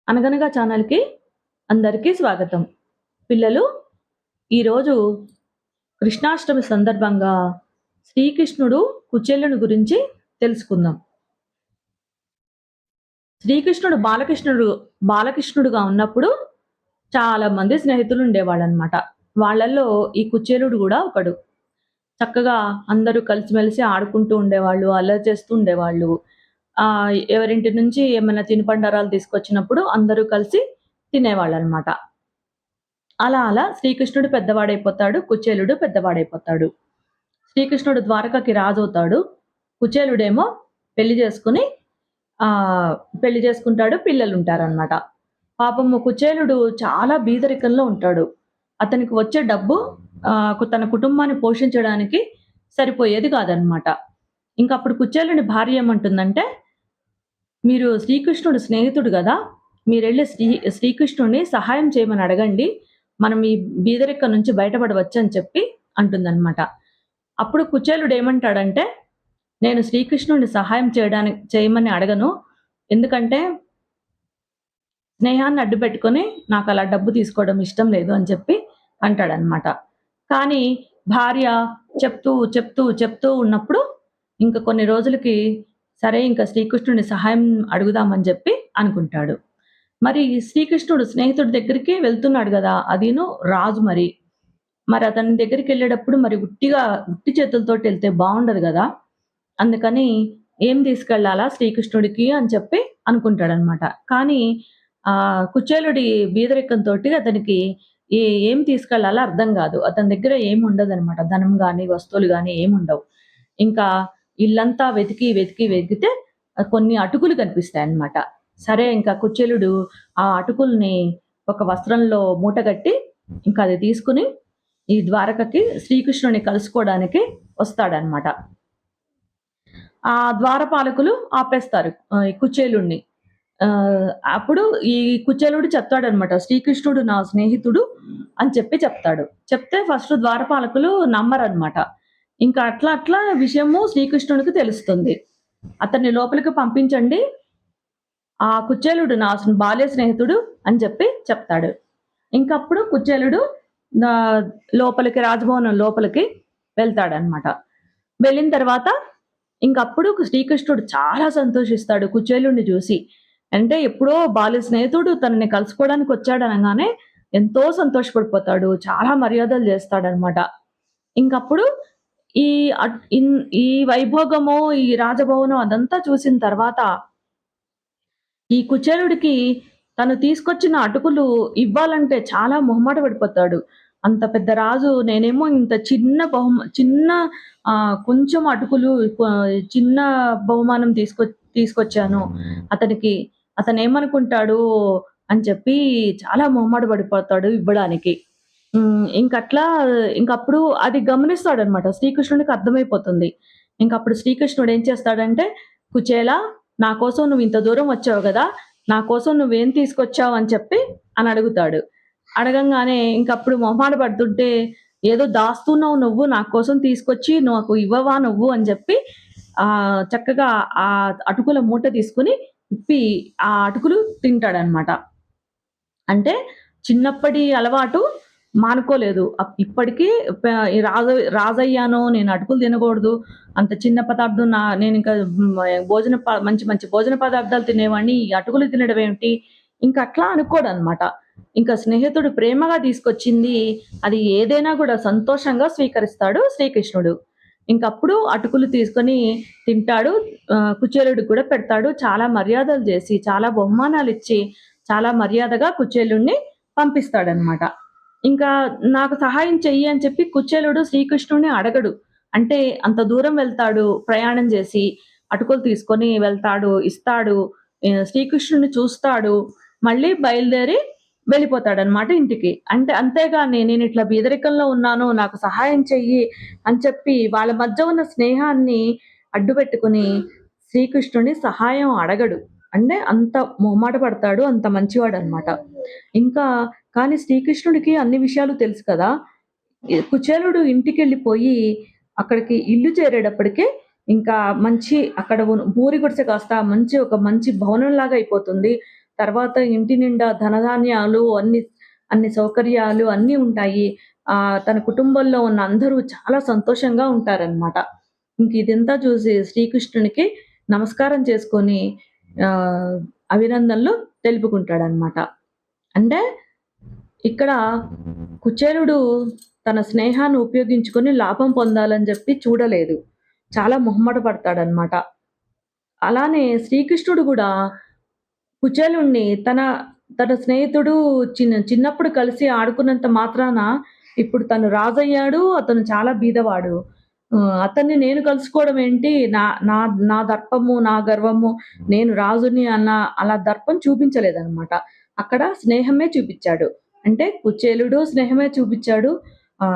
అనగనగా ఛానల్‌కి అందరికీ స్వాగతం. పిల్లలు, ఈరోజు కృష్ణాష్టమి సందర్భంగా శ్రీకృష్ణుడు, కుచేలుని గురించి తెలుసుకుందాం. శ్రీకృష్ణుడు బాలకృష్ణుడుగా ఉన్నప్పుడు చాలా మంది స్నేహితులు ఉండేవాళ్ళనమాట. వాళ్ళల్లో ఈ కుచేలుడు గూడా ఒకడు. చక్కగా అందరూ కలిసిమెలిసి ఆడుకుంటూ ఉండేవాళ్ళు, అల్లరి చేస్తూ ఉండేవాళ్ళు. ఎవరింటి నుంచి ఏమైనా తినుబండారాలు తీసుకొచ్చినప్పుడు అందరూ కలిసి తినేవాళ్ళనమాట. అలా శ్రీకృష్ణుడు పెద్దవాడైపోతాడు. కుచేలుడు పెద్దవాడైపోతాడు. శ్రీకృష్ణుడు ద్వారకకి రాజవుతాడు. కుచేలుడేమో పెళ్లి చేసుకొని పెళ్లి చేసుకుంటాడు. పిల్లలుంటారనమాట. పాపము కుచేలుడు చాలా బీదరికంలో ఉంటాడు. అతనికి వచ్చే డబ్బు తన కుటుంబాన్ని పోషించడానికి సరిపోయేది కాదనమాట. ఇంకప్పుడు కుచేలుని భార్య ఏమంటుందంటే, "మీరు శ్రీకృష్ణుడు స్నేహితుడు గదా! మీరెళ్లి శ్రీకృష్ణుడిని సహాయం చేయమని అడగండి. మనం ఈ బీదరికం నుంచి బయటపడవచ్చని" చెప్పి అంటుందనమాట. అప్పుడు కుచేలుడు ఏమంటాడంటే, "నేను శ్రీకృష్ణుడిని సహాయం చేయమని అడగను. ఎందుకంటే స్నేహాన్ని అడ్డుపెట్టుకొని నాకలా డబ్బు తీసుకోవడం ఇష్టం లేదు" అని చెప్పి అంటాడనమాట. కానీ భార్య చెప్తూ ఉన్నప్పుడు ఇంక కొన్ని రోజులకి సరే ఇంక శ్రీకృష్ణుడిని సహాయం అడుగుదామని జెప్పి అనుకుంటాడు. మరి శ్రీకృష్ణుడు స్నేహితుడి దగ్గరికి వెళ్తున్నాడు గదా! అదీను రాజు మరి. మరి అతని దగ్గరికెళ్ళేటప్పుడు మరి ఉట్టి చేతులతోటెళ్తే బావుండదు గదా! అందుకని ఏం తీసుకెళ్ళాలా శ్రీకృష్ణుడికి అని చెప్పి అనుకుంటాడనమాట. కానీ కుచేలుడి బీదరికంతోటి అతనికి ఏం తీసుకెళ్ళాలో అర్థం గాదు. అతని దగ్గర ఏముండదనమాట. ధనం గాని, వస్తువులు గాని ఏముండవు. ఇంకా ఇల్లంతా వెతికితే కొన్ని అటుకులు కనిపిస్తాయన్నమాట. సరే ఇంకా కుచేలుడు ఆ అటుకుల్ని ఒక వస్త్రంలో మూటగట్టి ఇంకా అది తీసుకొని ఈ ద్వారకకి శ్రీకృష్ణుడిని కలుసుకోవడానికి వస్తాడన్నమాట. ఆ ద్వారపాలకులు ఆపేస్తారు ఈ కుచేలుడిని. అప్పుడు ఈ కుచేలుడు చెప్తాడన్నమాట. శ్రీకృష్ణుడు నా స్నేహితుడు అని చెప్తాడు. చెప్తే ఫస్ట్ ద్వారపాలకులు నమ్మరన్నమాట. ఇంకా అట్లా విషయము శ్రీకృష్ణుడికి తెలుస్తుంది. అతన్ని లోపలికి పంపించండి. ఆ కుచేలుడు నా బాల్య స్నేహితుడు అని చెప్తాడు. ఇంకప్పుడు కుచేలుడు రాజభవనం లోపలికి వెళ్తాడన్నమాట. వెళ్ళిన తర్వాత ఇంకప్పుడు శ్రీకృష్ణుడు చాలా సంతోషిస్తాడు కుచేలుడిని చూసి. అంటే ఎప్పుడో బాల్య స్నేహితుడు తనని కలుసుకోవడానికి వచ్చాడనగానే ఎంతో సంతోషపడిపోతాడు. చాలా మర్యాదలు చేస్తాడనమాట. ఇంకప్పుడు ఈ ఈ వైభోగము, ఈ రాజభవనం అదంతా చూసిన తర్వాత ఈ కుచేలుడికి తను తీసుకొచ్చిన అటుకులు ఇవ్వాలంటే చాలా మొహమాట పడిపోతాడు. అంత పెద్ద రాజు నేనేమో ఇంత చిన్న కొంచెం అటుకులు చిన్న బహుమానం తీసుకొచ్చాను. అతనికి అతనేమనుకుంటాడు అని చెప్పి చాలా మొహమాట పడిపోతాడు ఇవ్వడానికి. ఇంకప్పుడు అది గమనిస్తాడనమాట. శ్రీకృష్ణుడికి అర్థమైపోతుంది. ఇంకప్పుడు శ్రీకృష్ణుడు ఏం చేస్తాడంటే, "కుచేలా, నా కోసం నువ్వు ఇంత దూరం వచ్చావు గదా! నా కోసం నువ్వేం తీసుకొచ్చావు" అని అడుగుతాడు. అడగంగానే ఇంకప్పుడు మొహమాట పడుతుంటే, "ఏదో దాస్తున్నావు నువ్వు నా కోసం తీసుకొచ్చి నాకు ఇవ్వవా నువ్వు" అని చెప్పి చక్కగా ఆ అటుకుల మూట తీసుకొని ఇప్పి ఆ అటుకులు తింటాడనమాట. అంటే చిన్నప్పటి అలవాటు మానుకోలేదు. ఇప్పటికి రాజయ్యాను, నేను అటుకులు తినకూడదు. అంత చిన్న పదార్థం నేనింకా మంచి మంచి భోజన పదార్థాలు తినేవాడిని. ఈ అటుకులు తినడం ఏమిటి? ఇంక అట్లా అనుకోడనమాట. ఇంకా స్నేహితుడు ప్రేమగా తీసుకొచ్చింది అది ఏదైనా గూడా సంతోషంగా స్వీకరిస్తాడు శ్రీకృష్ణుడు. ఇంకప్పుడు అటుకులు తీసుకొని తింటాడు. కుచేలుడికి కూడా పెడతాడు. చాలా మర్యాదలు జేసి, చాలా బహుమానాలిచ్చి, చాలా మర్యాదగా కుచేలుడిని పంపిస్తాడనమాట. ఇంకా నాకు సహాయం చెయ్యి అని చెప్పి కుచేలుడు శ్రీకృష్ణుడిని అడగడు. అంటే అంత దూరం వెళ్తాడు ప్రయాణం జేసి, అటుకులు తీసుకొని వెళ్తాడు, ఇస్తాడు. శ్రీకృష్ణుడిని చూస్తాడు. మళ్ళీ బయలుదేరి వెళ్ళిపోతాడనమాట ఇంటికి. అంటే అంతేగాని నేనిట్లా బీదరికంలో ఉన్నాను, నాకు సహాయం చెయ్యి అని చెప్పి వాళ్ళ మధ్య ఉన్న స్నేహాన్ని అడ్డుపెట్టుకొని శ్రీకృష్ణుడిని సహాయం అడగడు. అంటే అంత మొహమాట పడతాడు. అంత మంచివాడనమాట. ఇంకా కానీ శ్రీకృష్ణుడికి అన్ని విషయాలు తెలుసు కదా! కుచేలుడు ఇంటికెళ్ళిపోయి అక్కడికి ఇల్లు చేరేటప్పటికే ఇంకా మంచి అక్కడ ఊరి గుడిసె కాస్త ఒక మంచి భవనంలాగా అయిపోతుంది. తర్వాత ఇంటి నిండా ధనధాన్యాలు అన్ని అన్ని సౌకర్యాలు అన్నీ ఉంటాయి. తన కుటుంబంలో ఉన్న అందరూ చాలా సంతోషంగా ఉంటారనమాట. ఇంక ఇదంతా చూసి శ్రీకృష్ణునికి నమస్కారం చేసుకొని ఆహ్, అభినందనలు తెలుపుకుంటాడనమాట. అంటే ఇక్కడ కుచేలుడు తన స్నేహాన్ని ఉపయోగించుకొని లాభం పొందాలని జెప్పి చూడలేదు. చాలా మొహమాట పడతాడనమాట. అలానే శ్రీకృష్ణుడు గూడా కుచేలుడిని తన స్నేహితుడు చిన్నప్పుడు కలిసి ఆడుకున్నంత మాత్రాన ఇప్పుడు తను రాజయ్యాడు. అతను చాలా బీదవాడు. అతన్ని నేను కలుసుకోవడం ఏంటి? నా నా నా దర్పము, నా గర్వము, నేను రాజుని అలా దర్పం చూపించలేదనమాట. అక్కడ స్నేహమే చూపిచ్చాడు. అంటే కుచేలుడు స్నేహమే చూపిచ్చాడు.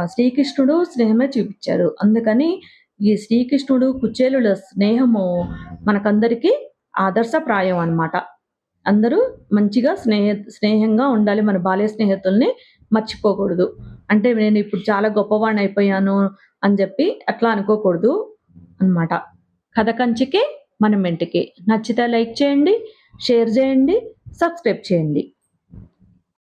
శ్రీకృష్ణుడు స్నేహమే చూపిచ్చారు. అందుకని ఈ శ్రీకృష్ణుడు, కుచేలుల స్నేహము మనకందరికీ ఆదర్శప్రాయం అన్నమాట. అందరూ మంచిగా స్నేహంగా ఉండాలి. మన బాల్య స్నేహితుల్ని మర్చిపోకూడదు. అంటే నేనిప్పుడు చాలా గొప్పవాడినయిపోయాను అని జెప్పి అట్లా అనుకోకూడదు అన్నమాట. కథ కంచికే మనమెంటికే. నచ్చితే లైక్ చేయండి, షేర్ జేయండి, సబ్స్క్రైబ్ చేయండి.